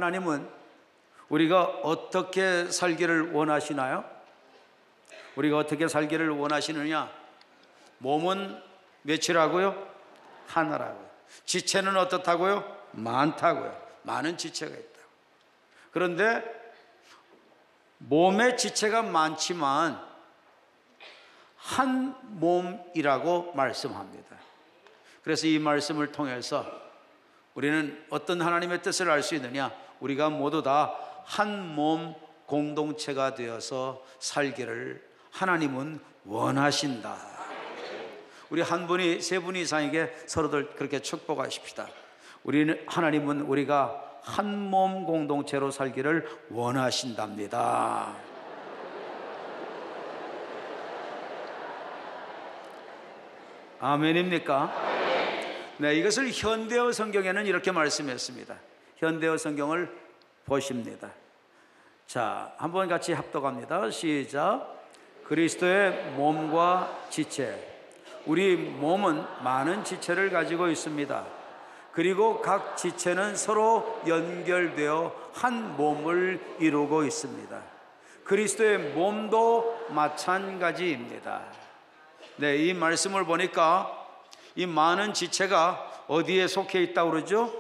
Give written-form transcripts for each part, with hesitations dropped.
하나님은 우리가 어떻게 살기를 원하시나요? 우리가 어떻게 살기를 원하시느냐? 몸은 몇이라고요? 하나라고요. 지체는 어떻다고요? 많다고요. 많은 지체가 있다고. 그런데 몸의 지체가 많지만 한 몸이라고 말씀합니다. 그래서 이 말씀을 통해서 우리는 어떤 하나님의 뜻을 알 수 있느냐? 우리가 모두 다 한 몸 공동체가 되어서 살기를 하나님은 원하신다. 우리 한 분이 세 분 이상에게 서로들 그렇게 축복하십시다. 우리는 하나님은 우리가 한 몸 공동체로 살기를 원하신답니다. 아멘입니까? 네, 이것을 현대어 성경에는 이렇게 말씀했습니다. 현대어 성경을 보십니다. 자, 한번 같이 합독합니다. 시작. 그리스도의 몸과 지체. 우리 몸은 많은 지체를 가지고 있습니다. 그리고 각 지체는 서로 연결되어 한 몸을 이루고 있습니다. 그리스도의 몸도 마찬가지입니다. 네, 이 말씀을 보니까 이 많은 지체가 어디에 속해 있다고 그러죠?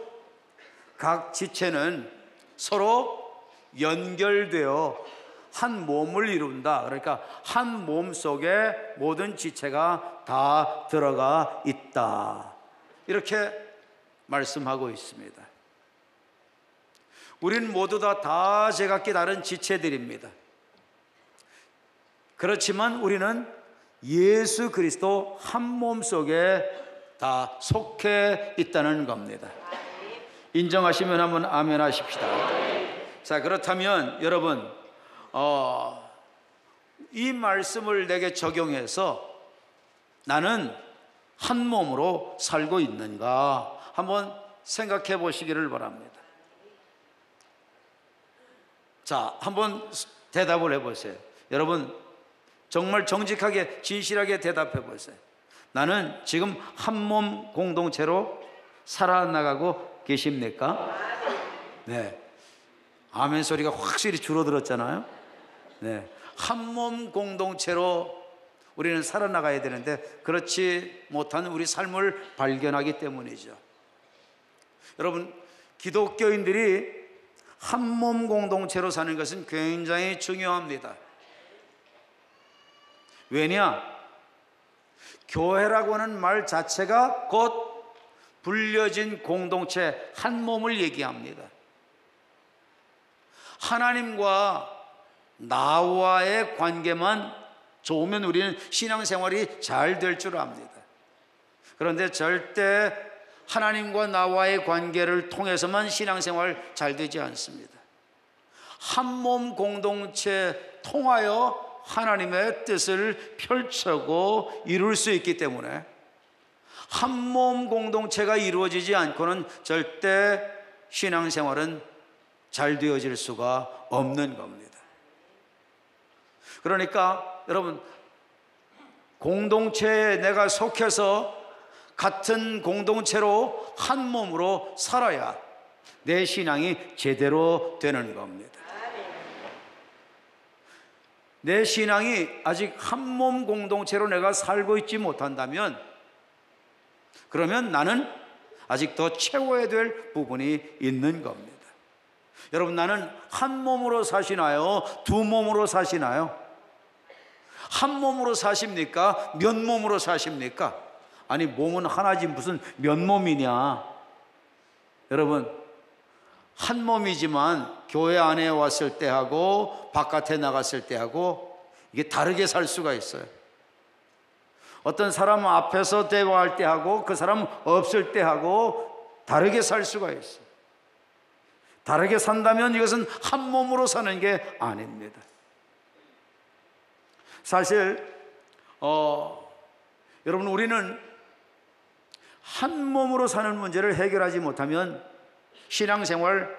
각 지체는 서로 연결되어 한 몸을 이룬다. 그러니까 한 몸 속에 모든 지체가 다 들어가 있다. 이렇게 말씀하고 있습니다. 우리는 모두 다 제각기 다른 지체들입니다. 그렇지만 우리는 예수 그리스도 한 몸 속에 다 속해 있다는 겁니다. 인정하시면 한번 아멘 하십시다. 자, 그렇다면 여러분 이 말씀을 내게 적용해서 나는 한 몸으로 살고 있는가 한번 생각해 보시기를 바랍니다. 자, 한번 대답을 해보세요. 여러분 정말 정직하게 진실하게 대답해 보세요. 나는 지금 한 몸 공동체로 살아나가고 계십니까? 네, 아멘 소리가 확실히 줄어들었잖아요. 네, 한 몸 공동체로 우리는 살아나가야 되는데 그렇지 못한 우리 삶을 발견하기 때문이죠. 여러분, 기독교인들이 한 몸 공동체로 사는 것은 굉장히 중요합니다. 왜냐? 교회라고 하는 말 자체가 곧 불려진 공동체 한 몸을 얘기합니다. 하나님과 나와의 관계만 좋으면 우리는 신앙생활이 잘 될 줄 압니다. 그런데 절대 하나님과 나와의 관계를 통해서만 신앙생활 잘 되지 않습니다. 한 몸 공동체 통하여 하나님의 뜻을 펼쳐고 이룰 수 있기 때문에 한 몸 공동체가 이루어지지 않고는 절대 신앙생활은 잘 되어질 수가 없는 겁니다. 그러니까 여러분, 공동체에 내가 속해서 같은 공동체로 한 몸으로 살아야 내 신앙이 제대로 되는 겁니다. 내 신앙이 아직 한 몸 공동체로 내가 살고 있지 못한다면 그러면 나는 아직 더 채워야 될 부분이 있는 겁니다. 여러분, 나는 한 몸으로 사시나요? 두 몸으로 사시나요? 한 몸으로 사십니까? 몇 몸으로 사십니까? 아니, 몸은 하나지 무슨 몇 몸이냐? 여러분, 한 몸이지만 교회 안에 왔을 때 하고 바깥에 나갔을 때 하고 이게 다르게 살 수가 있어요. 어떤 사람 앞에서 대화할 때 하고 그 사람 없을 때 하고 다르게 살 수가 있어요. 다르게 산다면 이것은 한 몸으로 사는 게 아닙니다. 사실 여러분, 우리는 한 몸으로 사는 문제를 해결하지 못하면 신앙생활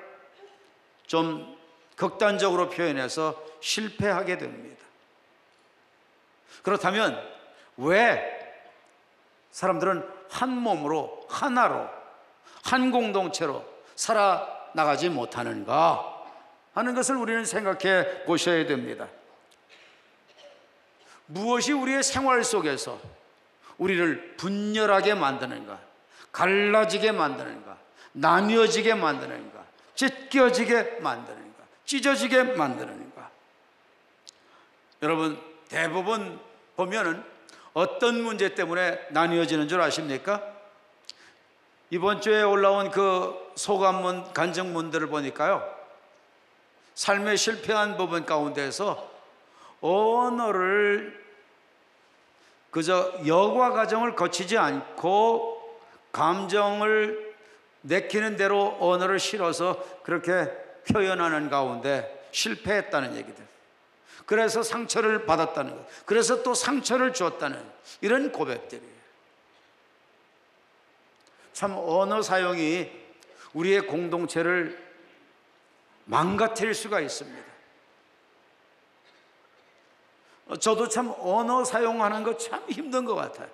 좀 극단적으로 표현해서 실패하게 됩니다. 그렇다면 왜 사람들은 한 몸으로, 하나로, 한 공동체로 나가지 못하는가 하는 것을 우리는 생각해 보셔야 됩니다. 무엇이 우리의 생활 속에서 우리를 분열하게 만드는가, 갈라지게 만드는가, 나뉘어지게 만드는가, 찢겨지게 만드는가, 찢어지게 만드는가. 여러분, 대부분 보면은 어떤 문제 때문에 나뉘어지는 줄 아십니까? 이번 주에 올라온 그 소감문, 간증문들을 보니까요, 삶에 실패한 부분 가운데서 언어를 그저 여과 과정을 거치지 않고 감정을 내키는 대로 언어를 실어서 그렇게 표현하는 가운데 실패했다는 얘기들. 그래서 상처를 받았다는 것, 그래서 또 상처를 주었다는 이런 고백들이에요. 참 언어 사용이 우리의 공동체를 망가뜨릴 수가 있습니다. 저도 참 언어 사용하는 거 참 힘든 것 같아요.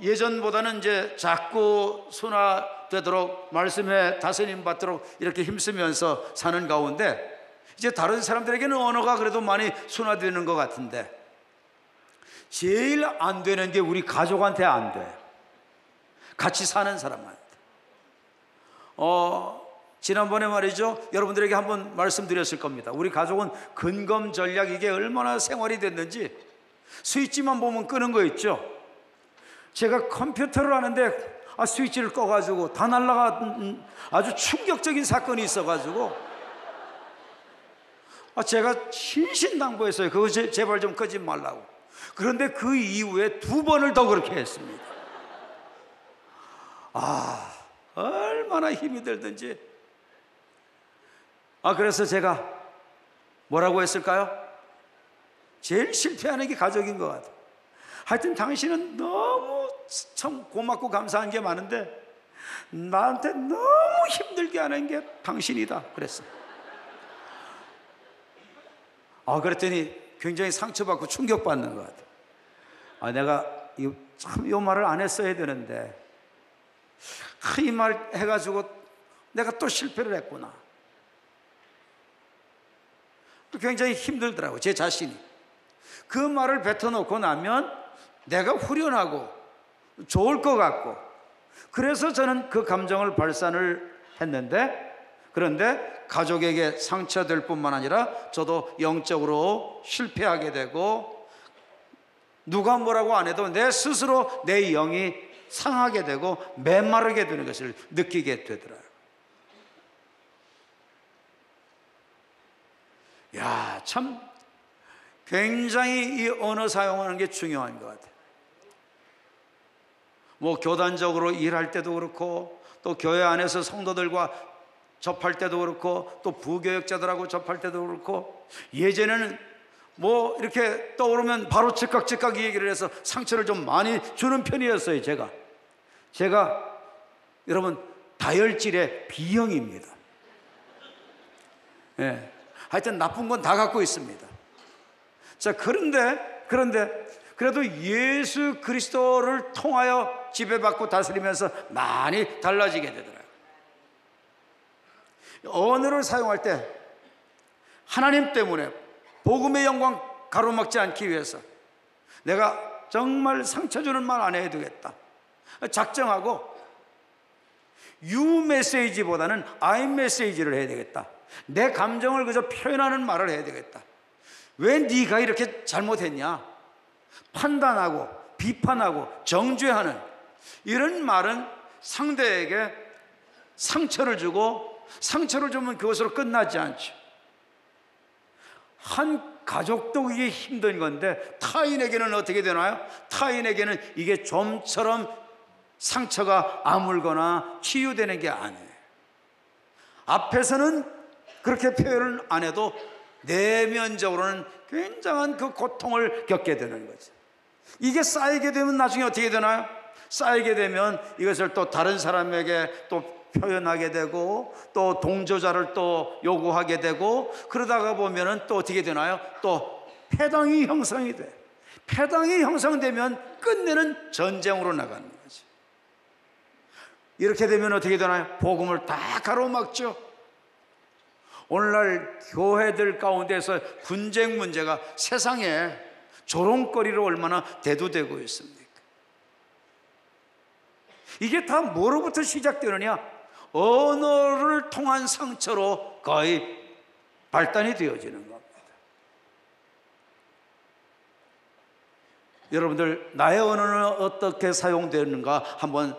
예전보다는 이제 자꾸 순화되도록 말씀에 다스림 받도록 이렇게 힘쓰면서 사는 가운데 이제 다른 사람들에게는 언어가 그래도 많이 순화되는 것 같은데 제일 안 되는 게 우리 가족한테 안 돼요. 같이 사는 사람한테. 지난번에 말이죠, 여러분들에게 한번 말씀드렸을 겁니다. 우리 가족은 근검 전략, 이게 얼마나 생활이 됐는지 스위치만 보면 끄는 거 있죠. 제가 컴퓨터를 하는데 스위치를 꺼가지고 다 날아간 아주 충격적인 사건이 있어가지고 제가 신신당부했어요. 그거 제발 좀 끄지 말라고. 그런데 그 이후에 2번을 더 그렇게 했습니다. 얼마나 힘이 들든지. 그래서 제가 뭐라고 했을까요? 제일 실패하는 게 가족인 것 같아요. 하여튼 당신은 너무 참 고맙고 감사한 게 많은데 나한테 너무 힘들게 하는 게 당신이다 그랬어요. 그랬더니 굉장히 상처받고 충격받는 것 같아요. 내가 참 이 말을 안 했어야 되는데 이 말 해가지고 내가 또 실패를 했구나. 굉장히 힘들더라고요, 제 자신이. 그 말을 뱉어놓고 나면 내가 후련하고 좋을 것 같고, 그래서 저는 그 감정을 발산을 했는데, 그런데 가족에게 상처될 뿐만 아니라 저도 영적으로 실패하게 되고, 누가 뭐라고 안 해도 내 스스로 내 영이 상하게 되고 메마르게 되는 것을 느끼게 되더라고요. 참 굉장히 이 언어 사용하는 게 중요한 것 같아요. 교단적으로 일할 때도 그렇고, 또 교회 안에서 성도들과 접할 때도 그렇고, 또 부교역자들하고 접할 때도 그렇고, 예전에는 이렇게 떠오르면 바로 즉각 이 얘기를 해서 상처를 좀 많이 주는 편이었어요. 제가 여러분 다혈질의 B형입니다. 하여튼 나쁜 건 다 갖고 있습니다. 자, 그런데 그래도 예수 그리스도를 통하여 지배받고 다스리면서 많이 달라지게 되더라고요. 언어를 사용할 때 하나님 때문에 복음의 영광 가로막지 않기 위해서 내가 정말 상처 주는 말 안 해야 되겠다 작정하고, you 메시지보다는 I 메시지를 해야 되겠다. 내 감정을 그저 표현하는 말을 해야 되겠다. 왜 네가 이렇게 잘못했냐, 판단하고 비판하고 정죄하는 이런 말은 상대에게 상처를 주고, 상처를 주면 그것으로 끝나지 않죠. 한 가족도 이게 힘든 건데 타인에게는 어떻게 되나요? 타인에게는 이게 좀처럼 상처가 아물거나 치유되는 게 아니에요. 앞에서는 그렇게 표현을 안 해도 내면적으로는 굉장한 그 고통을 겪게 되는 거죠. 이게 쌓이게 되면 나중에 어떻게 되나요? 쌓이게 되면 이것을 또 다른 사람에게 또 표현하게 되고, 또 동조자를 또 요구하게 되고, 그러다가 보면은 또 어떻게 되나요? 또 패당이 형성이 돼. 패당이 형성되면 끝내는 전쟁으로 나가는 거죠. 이렇게 되면 어떻게 되나요? 복음을 다 가로막죠. 오늘날 교회들 가운데서 분쟁 문제가 세상에 조롱거리로 얼마나 대두되고 있습니까? 이게 다 뭐로부터 시작되느냐? 언어를 통한 상처로 거의 발단이 되어지는 겁니다. 여러분들, 나의 언어는 어떻게 사용되는가 한번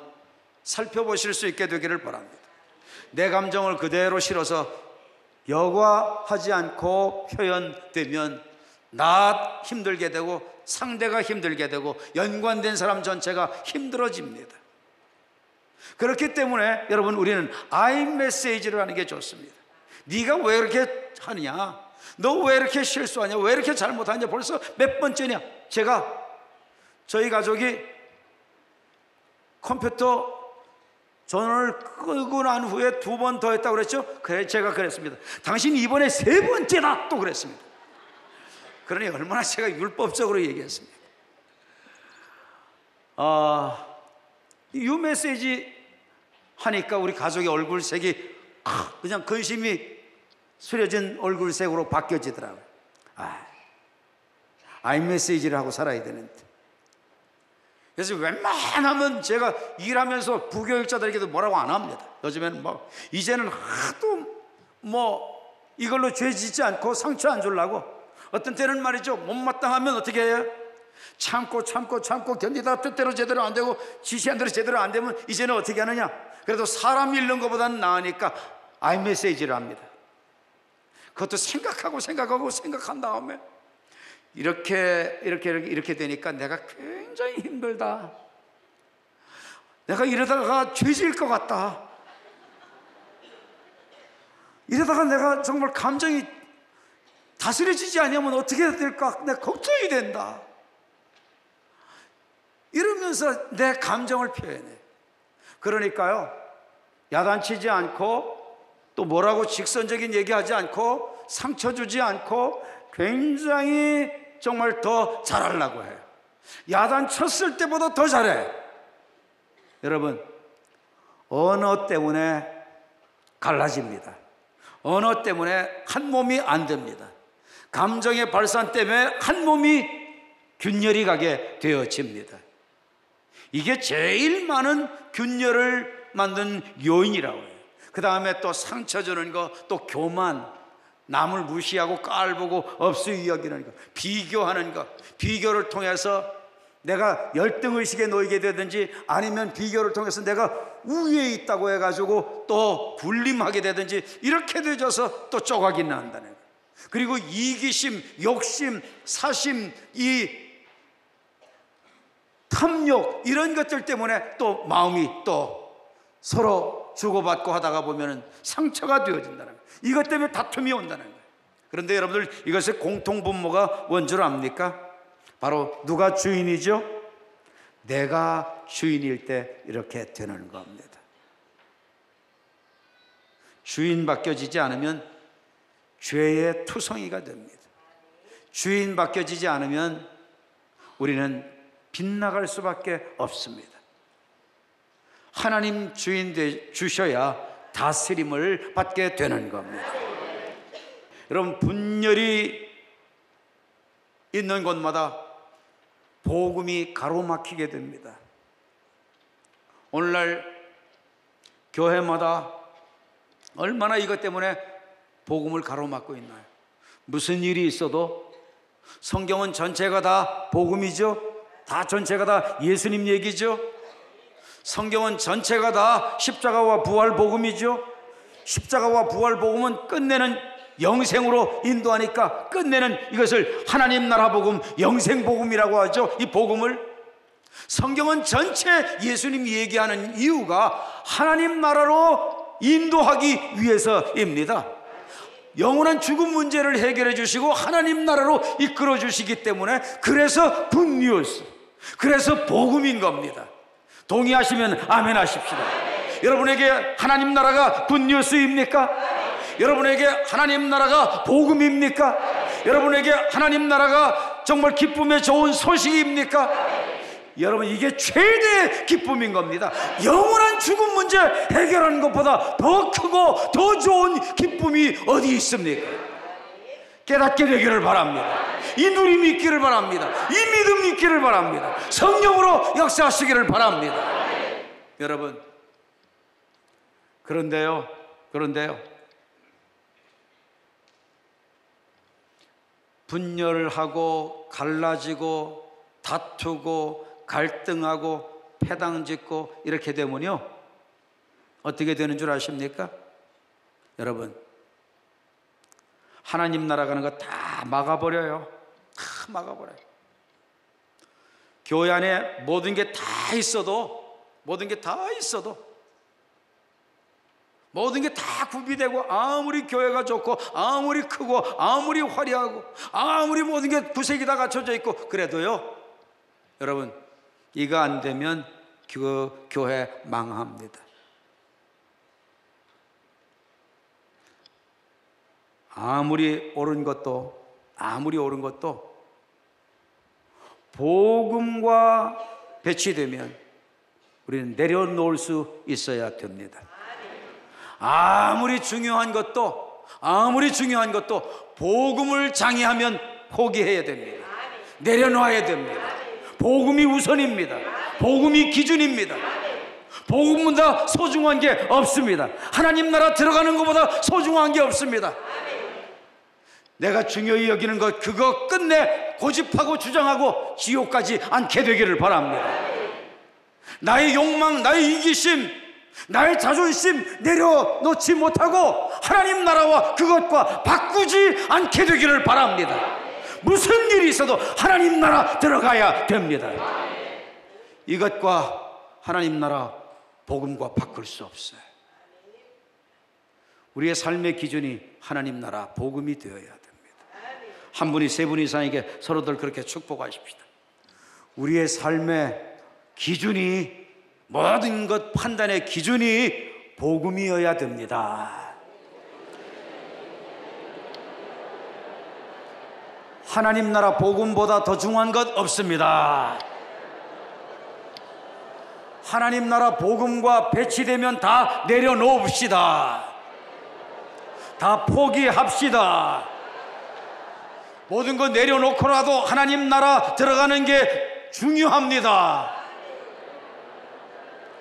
살펴보실 수 있게 되기를 바랍니다. 내 감정을 그대로 실어서 여과하지 않고 표현되면 나 힘들게 되고 상대가 힘들게 되고 연관된 사람 전체가 힘들어집니다. 그렇기 때문에 여러분, 우리는 I 메시지를 하는 게 좋습니다. 네가 왜 이렇게 하느냐, 너 왜 이렇게 실수하냐, 왜 이렇게 잘못하냐, 벌써 몇 번째냐. 저희 가족이 컴퓨터 전원을 끄고 난 후에 2번 더 했다고 그랬죠? 그래, 제가 그랬습니다. 당신 이번에 3번째다 또 그랬습니다. 그러니 얼마나 제가 율법적으로 얘기했습니까? 이 메시지 하니까 우리 가족의 얼굴색이 그냥 근심이 수려진 얼굴색으로 바뀌어지더라고요. 아이 메시지를 하고 살아야 되는데. 그래서 웬만하면 제가 일하면서 부교육자들에게도 뭐라고 안 합니다. 요즘에는 이제는 하도 이걸로 죄 짓지 않고 상처 안 주려고, 어떤 때는 말이죠, 못마땅하면 어떻게 해요? 참고 견디다 뜻대로 제대로 안 되고 지시한 대로 제대로 안 되면 이제는 어떻게 하느냐? 그래도 사람 잃는 것보다는 나으니까 아이 메시지를 합니다. 그것도 생각한 다음에 이렇게 되니까 내가 굉장히 힘들다, 내가 이러다가 죄질 것 같다, 이러다가 내가 정말 감정이 다스려지지 않으면 어떻게 될까, 내가 걱정이 된다, 이러면서 내 감정을 표현해. 그러니까요, 야단치지 않고 또 뭐라고 직선적인 얘기하지 않고 상처 주지 않고 굉장히 정말 더 잘하려고 해요. 야단 쳤을 때보다 더 잘해. 여러분, 언어 때문에 갈라집니다. 언어 때문에 한 몸이 안 됩니다. 감정의 발산 때문에 한 몸이 균열이 가게 되어집니다. 이게 제일 많은 균열을 만든 요인이라고 해요. 그 다음에 또 상처 주는 거, 또 교만, 남을 무시하고 깔보고 업수이 여기는 거, 비교하는 거, 비교를 통해서 내가 열등의식에 놓이게 되든지 아니면 비교를 통해서 내가 우위에 있다고 해가지고 또 군림하게 되든지 이렇게 되져서 또 쪼각이 난다는 거예요. 그리고 이기심, 욕심, 사심, 이 탐욕, 이런 것들 때문에 또 마음이 또 서로 주고받고 하다가 보면 상처가 되어진다는 거예요. 이것 때문에 다툼이 온다는 거예요. 그런데 여러분들, 이것의 공통분모가 뭔 줄 압니까? 바로 누가 주인이죠? 내가 주인일 때 이렇게 되는 겁니다. 주인 바뀌어지지 않으면 죄의 투성이가 됩니다. 주인 바뀌어지지 않으면 우리는 빗나갈 수밖에 없습니다. 하나님 주인 주셔야 다스림을 받게 되는 겁니다. 여러분, 분열이 있는 곳마다 복음이 가로막히게 됩니다. 오늘날 교회마다 얼마나 이것 때문에 복음을 가로막고 있나요? 무슨 일이 있어도 성경은 전체가 다 복음이죠. 다 전체가 다 예수님 얘기죠. 성경은 전체가 다 십자가와 부활 복음이죠. 십자가와 부활 복음은 끝내는 영생으로 인도하니까 끝내는 이것을 하나님 나라 복음, 영생 복음이라고 하죠. 이 복음을 성경은 전체 예수님이 얘기하는 이유가 하나님 나라로 인도하기 위해서입니다. 영원한 죽음 문제를 해결해 주시고 하나님 나라로 이끌어 주시기 때문에, 그래서 굿뉴스, 그래서 복음인 겁니다. 동의하시면 아멘 하십시다. 여러분에게 하나님 나라가 굿뉴스입니까? 여러분에게 하나님 나라가 복음입니까? 여러분에게 하나님 나라가 정말 기쁨의 좋은 소식입니까? 여러분, 이게 최대의 기쁨인 겁니다. 영원한 죽음 문제 해결하는 것보다 더 크고 더 좋은 기쁨이 어디 있습니까? 깨닫게 되기를 바랍니다. 이 누림이 있기를 바랍니다. 이 믿음이 있기를 바랍니다. 성령으로 역사하시기를 바랍니다. 여러분, 그런데요, 분열하고 갈라지고 다투고 갈등하고 패당짓고 이렇게 되면요, 어떻게 되는 줄 아십니까? 여러분, 하나님 나라 가는 거 다 막아버려요. 다 막아버려요. 교회 안에 모든 게 다 있어도, 모든 게 다 구비되고, 아무리 교회가 좋고 아무리 크고 아무리 화려하고 아무리 모든 게 구색이 다 갖춰져 있고 그래도요, 여러분, 이거 안 되면 그 교회 망합니다. 아무리 옳은 것도 복음과 배치되면 우리는 내려놓을 수 있어야 됩니다. 아무리 중요한 것도 복음을 장애하면 포기해야 됩니다. 내려놔야 됩니다. 복음이 우선입니다. 복음이 기준입니다. 복음보다 소중한 게 없습니다. 하나님 나라 들어가는 것보다 소중한 게 없습니다. 내가 중요히 여기는 것, 그거 끝내 고집하고 주장하고 지옥까지 않게 되기를 바랍니다. 나의 욕망, 나의 이기심, 나의 자존심 내려놓지 못하고 하나님 나라와 그것과 바꾸지 않게 되기를 바랍니다. 무슨 일이 있어도 하나님 나라 들어가야 됩니다. 이것과 하나님 나라 복음과 바꿀 수 없어요. 우리의 삶의 기준이 하나님 나라 복음이 되어야 됩니다. 한 분이 세 분 이상에게 서로들 그렇게 축복하십시다. 우리의 삶의 기준이, 모든 것 판단의 기준이 복음이어야 됩니다. 하나님 나라 복음보다 더 중요한 것 없습니다. 하나님 나라 복음과 배치되면 다 내려놓읍시다. 다 포기합시다. 모든 거 내려놓고라도 하나님 나라 들어가는 게 중요합니다.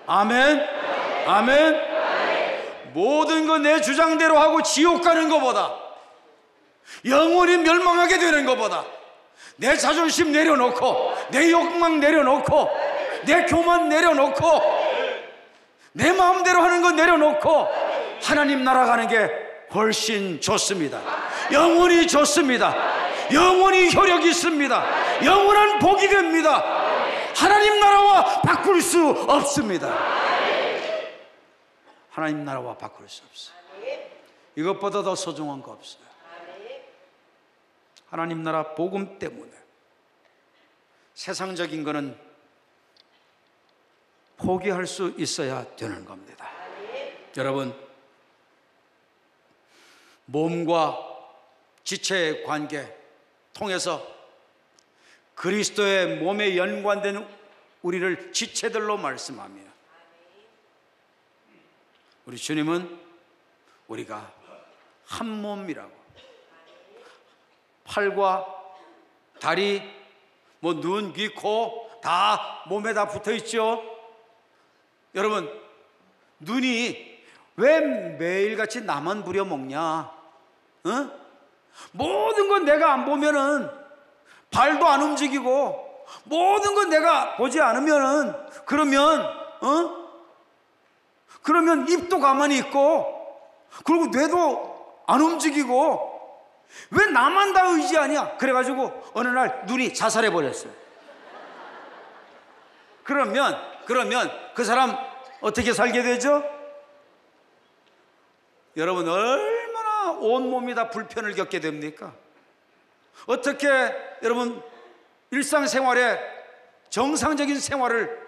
아멘? 아멘? 모든 거 내 주장대로 하고 지옥 가는 것보다, 영원히 멸망하게 되는 것보다, 내 자존심 내려놓고, 내 욕망 내려놓고, 내 교만 내려놓고, 내 마음대로 하는 거 내려놓고 하나님 나라 가는 게 훨씬 좋습니다. 영원히 좋습니다. 영원히 효력이 있습니다. 영원한 복이 됩니다. 하나님 나라와 바꿀 수 없습니다. 하나님 나라와 바꿀 수 없어요. 이것보다 더 소중한 거 없어요. 하나님 나라 복음 때문에 세상적인 거는 포기할 수 있어야 되는 겁니다. 여러분, 몸과 지체의 관계 통해서 그리스도의 몸에 연관된 우리를 지체들로 말씀하며, 우리 주님은 우리가 한 몸이라고, 팔과 다리, 눈, 귀, 코 다 몸에 다 붙어 있죠. 여러분, 눈이 왜 매일같이 나만 부려먹냐? 모든 건 내가 안 보면은, 발도 안 움직이고 모든 건 내가 보지 않으면은, 그러면 입도 가만히 있고, 그리고 뇌도 안 움직이고, 왜 나만 다 의지하냐? 그래가지고 어느 날 눈이 자살해 버렸어요. 그러면 그 사람 어떻게 살게 되죠? 여러분, 얼마나 온몸이 다 불편을 겪게 됩니까? 어떻게 여러분 일상생활에 정상적인 생활을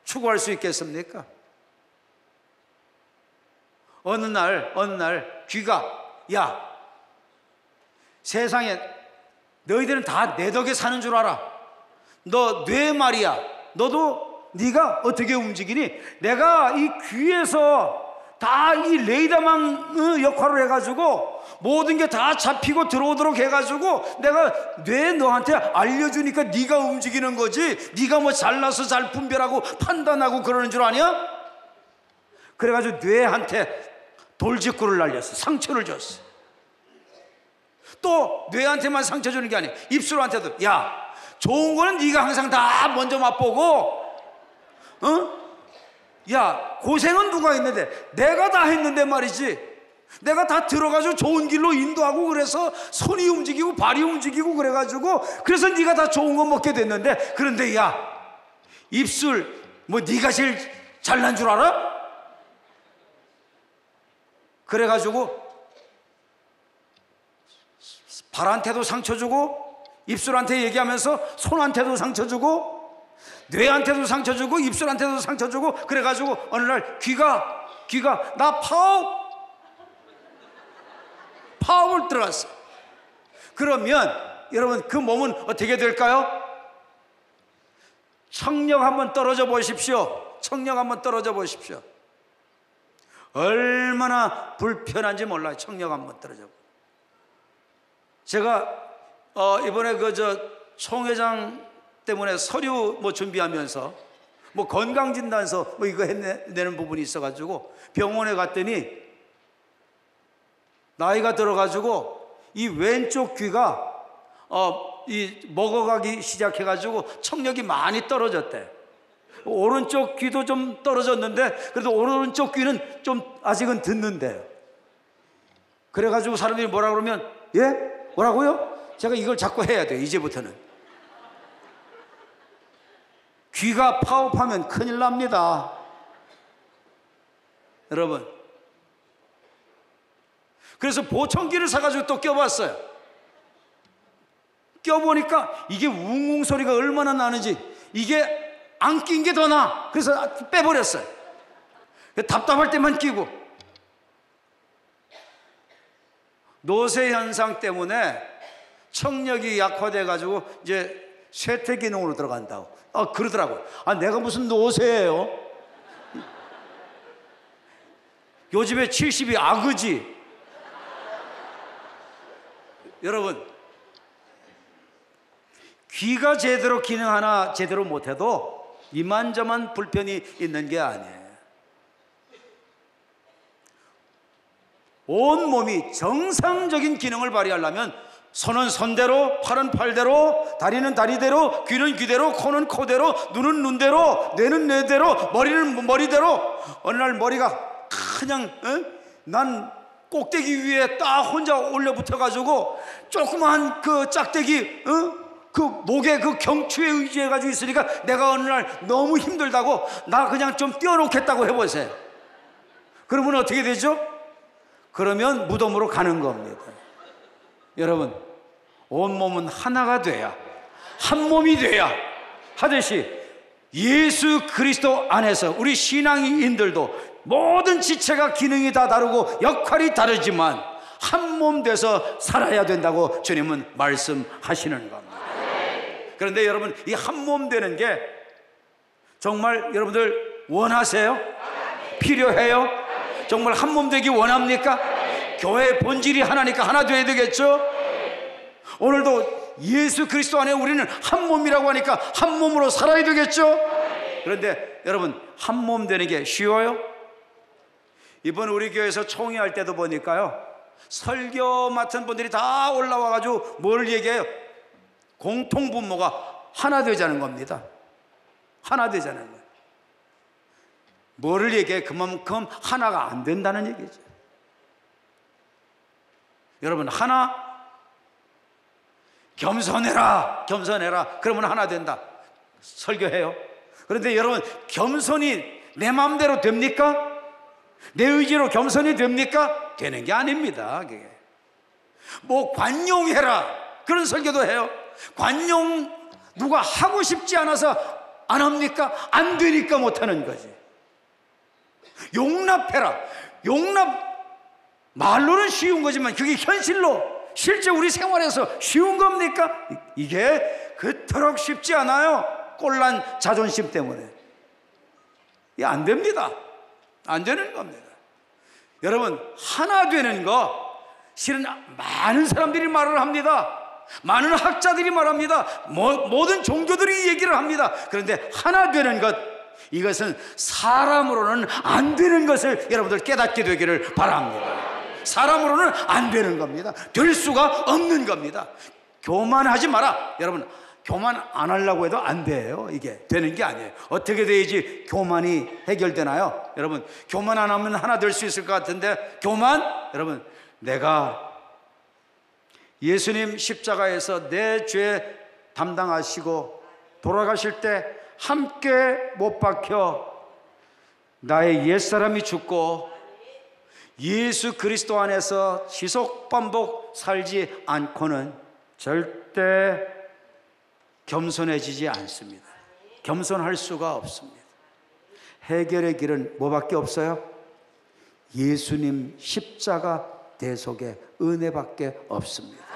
추구할 수 있겠습니까? 어느 날 귀가, 야, 세상에 너희들은 다 내 덕에 사는 줄 알아. 너 뇌 말이야, 너도 네가 어떻게 움직이니? 내가 이 귀에서 다 이 레이더망 역할을 해가지고 모든 게 다 잡히고 들어오도록 해가지고 내가 뇌 너한테 알려주니까 네가 움직이는 거지. 네가 뭐 잘나서 잘 분별하고 판단하고 그러는 줄 아냐? 그래가지고 뇌한테 돌직구를 날렸어. 상처를 줬어. 또 뇌한테만 상처 주는 게 아니야. 입술한테도. 야, 좋은 거는 네가 항상 다 먼저 맛보고, 야, 고생은 누가 했는데? 내가 다 했는데 말이지. 내가 다 들어가지고 좋은 길로 인도하고 그래서 손이 움직이고 발이 움직이고 그래가지고 그래서 네가 다 좋은 거 먹게 됐는데, 그런데 야, 입술 뭐 네가 제일 잘난 줄 알아? 그래가지고 발한테도 상처 주고 입술한테 얘기하면서 손한테도 상처 주고 뇌한테도 상처 주고 입술한테도 상처 주고 그래가지고 어느 날 귀가 나 파업을 들어갔어. 그러면 여러분 그 몸은 어떻게 될까요? 청력 한번 떨어져 보십시오. 청력 한번 떨어져 보십시오. 얼마나 불편한지 몰라요. 청력 한번 떨어져. 제가 이번에 총회장 때문에 서류 뭐 준비하면서 뭐 건강진단서 뭐 이거 해내는 부분이 있어가지고 병원에 갔더니 나이가 들어가지고 이 왼쪽 귀가 이 먹어가기 시작해가지고 청력이 많이 떨어졌대. 오른쪽 귀도 좀 떨어졌는데 그래도 오른쪽 귀는 좀 아직은 듣는데요. 그래가지고 사람들이 뭐라 그러면 예? 뭐라고요? 제가 이걸 자꾸 해야 돼요. 이제부터는. 귀가 파업하면 큰일 납니다. 여러분. 그래서 보청기를 사가지고 또 껴봤어요. 껴보니까 이게 웅웅 소리가 얼마나 나는지 이게 안 낀 게 더 나. 그래서 빼버렸어요. 답답할 때만 끼고. 노쇠 현상 때문에 청력이 약화돼가지고 이제 쇠퇴 기능으로 들어간다고. 그러더라고요. 내가 무슨 노쇠예요? 요즘에 70이 악으지. 여러분, 귀가 제대로 기능 하나 제대로 못해도 이만저만 불편이 있는 게 아니에요. 온 몸이 정상적인 기능을 발휘하려면 손은 손대로, 팔은 팔대로, 다리는 다리대로, 귀는 귀대로, 코는 코대로, 눈은 눈대로, 뇌는 뇌대로, 머리는 머리대로. 어느 날 머리가 그냥 난 꼭대기 위에 딱 혼자 올려 붙어가지고 조그만 그 짝대기 그 목에 그 경추에 의지해가지고 있으니까 내가 어느 날 너무 힘들다고 나 그냥 좀 띄워놓겠다고 해보세요. 그러면 어떻게 되죠? 그러면 무덤으로 가는 겁니다. 여러분, 온몸은 하나가 돼야, 한 몸이 돼야 하듯이 예수 그리스도 안에서 우리 신앙인들도 모든 지체가 기능이 다 다르고 역할이 다르지만 한 몸 돼서 살아야 된다고 주님은 말씀하시는 겁니다. 그런데 여러분, 이 한 몸 되는 게 정말 여러분들 원하세요? 필요해요? 정말 한 몸 되기 원합니까? 교회의 본질이 하나니까 하나 돼야 되겠죠? 오늘도 예수 그리스도 안에 우리는 한 몸이라고 하니까 한 몸으로 살아야 되겠죠? 그런데 여러분, 한 몸 되는 게 쉬워요? 이번 우리 교회에서 총회할 때도 보니까요, 설교 맡은 분들이 다 올라와가지고 뭘 얘기해요? 공통분모가 하나 되자는 겁니다. 하나 되자는 거예요. 뭐를 얘기해? 그만큼 하나가 안 된다는 얘기죠. 여러분, 하나 겸손해라, 겸손해라. 그러면 하나 된다. 설교해요. 그런데 여러분, 겸손이 내 마음대로 됩니까? 내 의지로 겸손이 됩니까? 되는 게 아닙니다. 그게. 뭐 관용해라, 그런 설교도 해요. 관용 누가 하고 싶지 않아서 안 합니까? 안 되니까 못 하는 거지. 용납해라. 용납 말로는 쉬운 거지만 그게 현실로 실제 우리 생활에서 쉬운 겁니까? 이게 그토록 쉽지 않아요. 꼴난 자존심 때문에. 이게 안 됩니다. 안 되는 겁니다. 여러분, 하나 되는 거 실은 많은 사람들이 말을 합니다. 많은 학자들이 말합니다. 모든 종교들이 얘기를 합니다. 그런데 하나 되는 것, 이것은 사람으로는 안 되는 것을 여러분들 깨닫게 되기를 바랍니다. 사람으로는 안 되는 겁니다. 될 수가 없는 겁니다. 교만하지 마라. 여러분, 교만 안 하려고 해도 안 돼요. 이게 되는 게 아니에요. 어떻게 돼야지 교만이 해결되나요? 여러분, 교만 안 하면 하나 될 수 있을 것 같은데, 교만, 여러분, 내가 예수님 십자가에서 내 죄 담당하시고 돌아가실 때 함께 못 박혀 나의 옛사람이 죽고 예수 그리스도 안에서 지속 반복 살지 않고는 절대 겸손해지지 않습니다. 겸손할 수가 없습니다. 해결의 길은 뭐밖에 없어요? 예수님 십자가 대속의 은혜밖에 없습니다.